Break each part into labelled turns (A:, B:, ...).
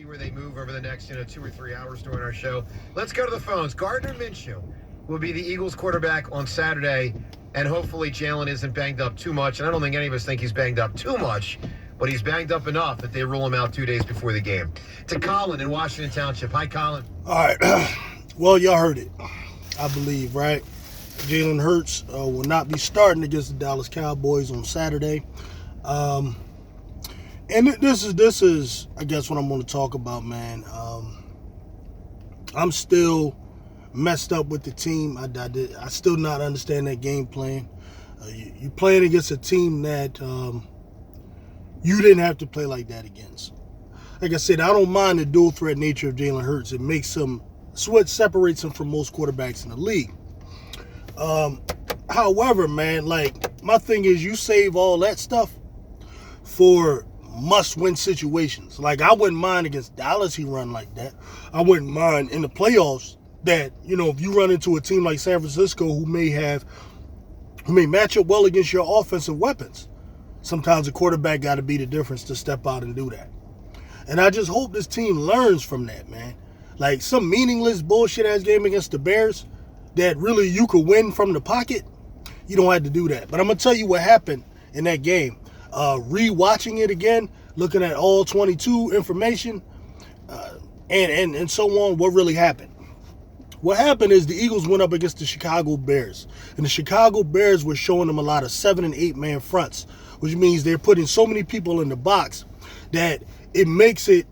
A: Where they move over the next 2 or 3 hours during our show. Let's go to the phones. Gardener Minshew will be the Eagles quarterback on Saturday, and hopefully Jalen isn't banged up too much. And I don't think any of us think he's banged up too much, but he's banged up enough that they rule him out 2 days before the game. To Colin in Washington Township. Hi, Colin.
B: All right. Well, y'all heard it, I believe, right? Jalen Hurts will not be starting against the Dallas Cowboys on Saturday. And this is, I guess, what I'm going to talk about, man. I'm still messed up with the team. I still not understand that game plan. You playing against a team that you didn't have to play like that against. Like I said, I don't mind the dual threat nature of Jalen Hurts. It makes him, it's what separates him from most quarterbacks in the league. However, man, like, my thing is you save all that stuff for must-win situations. Like, I wouldn't mind against Dallas he run like that. I wouldn't mind in the playoffs that, if you run into a team like San Francisco who may match up well against your offensive weapons. Sometimes the quarterback got to be the difference to step out and do that. And I just hope this team learns from that, man. Like, some meaningless bullshit-ass game against the Bears that really you could win from the pocket, you don't have to do that. But I'm going to tell you what happened in that game. Re-watching it again, looking at all 22 information, and so on, what really happened. What happened is the Eagles went up against the Chicago Bears, and the Chicago Bears were showing them a lot of 7- and 8-man fronts, which means they're putting so many people in the box that it makes it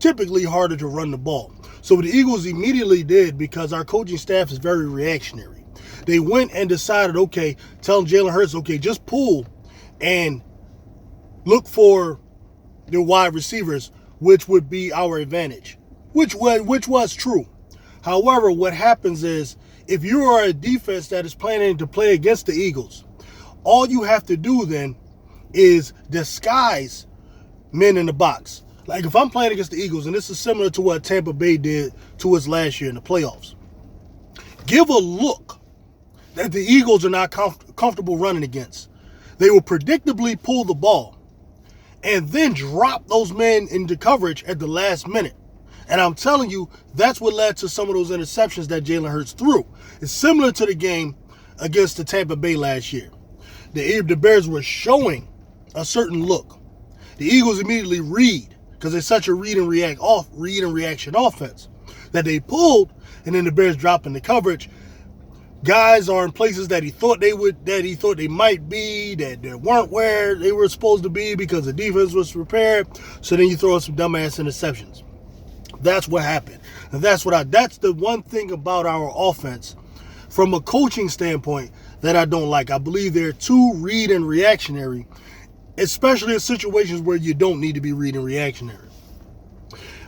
B: typically harder to run the ball. So what the Eagles immediately did, because our coaching staff is very reactionary, they went and decided, okay, telling Jalen Hurts, okay, just pull and look for the wide receivers, which would be our advantage, which was true. However, what happens is if you are a defense that is planning to play against the Eagles, all you have to do then is disguise men in the box. Like, if I'm playing against the Eagles, and this is similar to what Tampa Bay did to us last year in the playoffs, give a look that the Eagles are not comfortable running against. They will predictably pull the ball and then drop those men into coverage at the last minute. And I'm telling you, that's what led to some of those interceptions that Jalen Hurts threw. It's similar to the game against the Tampa Bay last year. The Bears were showing a certain look. The Eagles immediately read, because it's such a read and reaction offense, that they pulled, and then the Bears dropped into coverage. Guys are in places that he thought they might be, that they weren't where they were supposed to be because the defense was prepared. So then you throw some dumbass interceptions. That's what happened. And that's the one thing about our offense from a coaching standpoint that I don't like. I believe they're too read and reactionary, especially in situations where you don't need to be read and reactionary.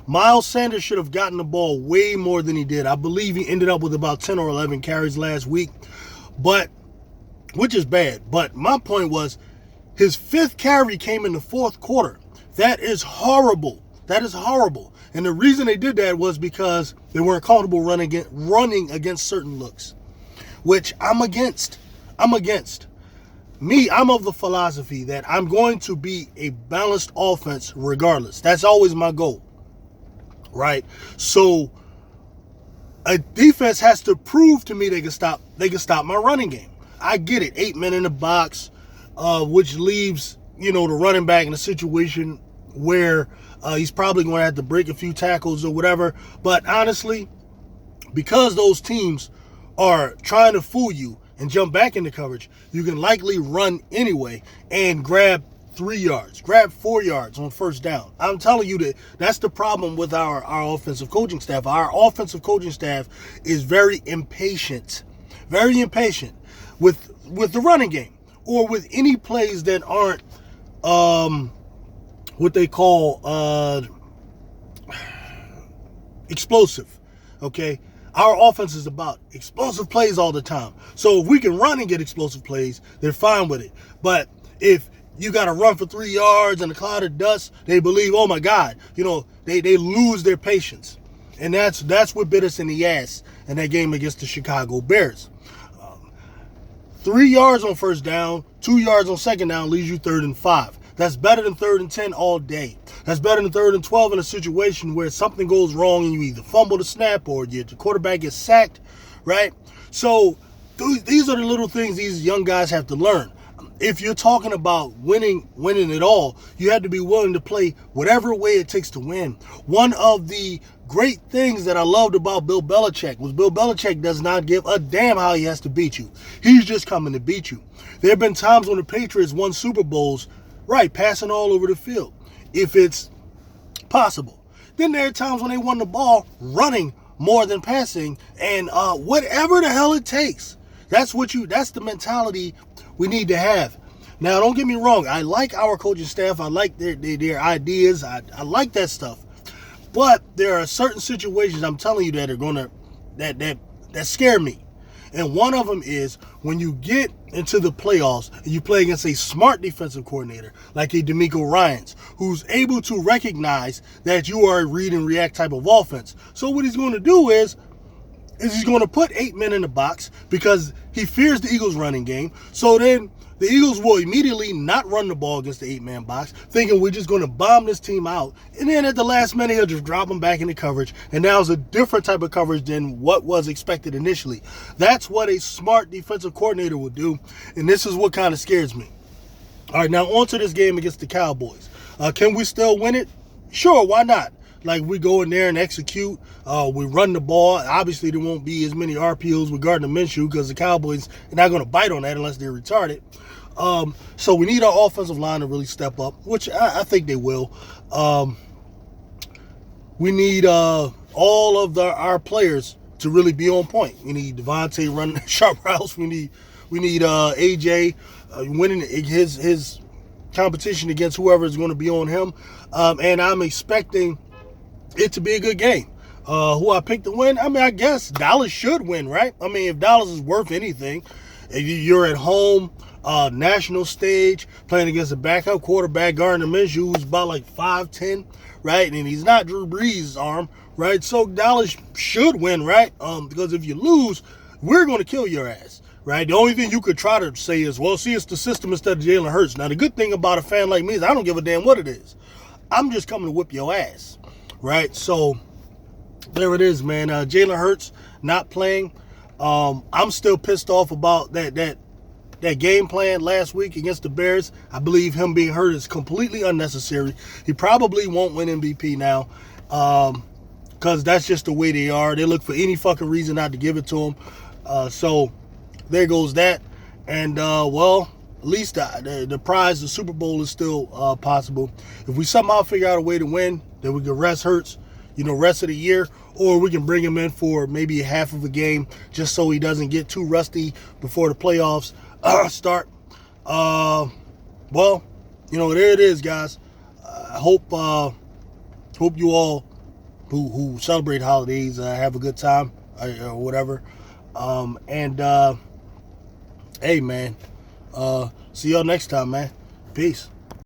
B: Miles Sanders should have gotten the ball way more than he did. I believe he ended up with about 10 or 11 carries last week, which is bad. But my point was, his 5th carry came in the 4th quarter. That is horrible. That is horrible. And the reason they did that was because they weren't comfortable running against certain looks, which I'm against. I'm of the philosophy that I'm going to be a balanced offense regardless. That's always my goal. Right? So a defense has to prove to me they can stop my running game. I get it. 8 men in the box, which leaves, the running back in a situation where he's probably going to have to break a few tackles or whatever. But honestly, because those teams are trying to fool you and jump back into coverage, you can likely run anyway and grab 3 yards, grab 4 yards on first down. I'm telling you that's the problem with our offensive coaching staff. Our offensive coaching staff is very impatient with the running game or with any plays that aren't what they call explosive. Okay? Our offense is about explosive plays all the time. So if we can run and get explosive plays, they're fine with it. But if you got to run for 3 yards in a cloud of dust, they believe, oh my God, they lose their patience. And that's what bit us in the ass in that game against the Chicago Bears. 3 yards on first down, 2 yards on second down leaves you 3rd and 5. That's better than 3rd and 10 all day. That's better than 3rd and 12 in a situation where something goes wrong and you either fumble the snap or the quarterback gets sacked, right? So these are the little things these young guys have to learn. If you're talking about winning it all, you have to be willing to play whatever way it takes to win. One of the great things that I loved about Bill Belichick was Bill Belichick does not give a damn how he has to beat you. He's just coming to beat you. There have been times when the Patriots won Super Bowls, right, passing all over the field, if it's possible. Then there are times when they won the ball running more than passing, and whatever the hell it takes. That's the mentality we need to have. Now, don't get me wrong. I like our coaching staff. I like their ideas. I like that stuff. But there are certain situations I'm telling you that are gonna that scare me. And one of them is when you get into the playoffs and you play against a smart defensive coordinator like a DeMeco Ryans, who's able to recognize that you are a read and react type of offense. So what he's going to do is he's going to put 8 men in the box because he fears the Eagles' running game. So then the Eagles will immediately not run the ball against the 8-man box, thinking we're just going to bomb this team out. And then at the last minute, he'll just drop them back into coverage. And now it's a different type of coverage than what was expected initially. That's what a smart defensive coordinator would do. And this is what kind of scares me. All right, now on to this game against the Cowboys. Can we still win it? Sure, why not? Like, we go in there and execute. We run the ball. Obviously, there won't be as many RPOs with Gardener Minshew because the Cowboys are not going to bite on that unless they're retarded. So we need our offensive line to really step up, which I think they will. We need all of our players to really be on point. We need Devontae running sharp routes. We need AJ winning his competition against whoever is going to be on him. And I'm expecting it to be a good game. Who I picked to win? I mean, I guess Dallas should win, right? I mean, if Dallas is worth anything, you're at home, national stage, playing against a backup quarterback, Gardener Minshew, who's about like 5'10", right? And he's not Drew Brees' arm, right? So Dallas should win, right? Because if you lose, we're going to kill your ass, right? The only thing you could try to say is, well, see, it's the system instead of Jalen Hurts. Now, the good thing about a fan like me is I don't give a damn what it is. I'm just coming to whip your ass, right? So there it is, man. Jalen Hurts not playing. I'm still pissed off about that game plan last week against the Bears. I believe him being hurt is completely unnecessary. He probably won't win MVP now because that's just the way they are. They look for any fucking reason not to give it to him. So there goes that. And, well, at least the prize, the Super Bowl, is still possible. If we somehow figure out a way to win, then we can rest Hurts, rest of the year, or we can bring him in for maybe half of a game just so he doesn't get too rusty before the playoffs start. Well, there it is, guys. I hope you all who celebrate holidays have a good time or whatever. Hey, man, see y'all next time, man. Peace.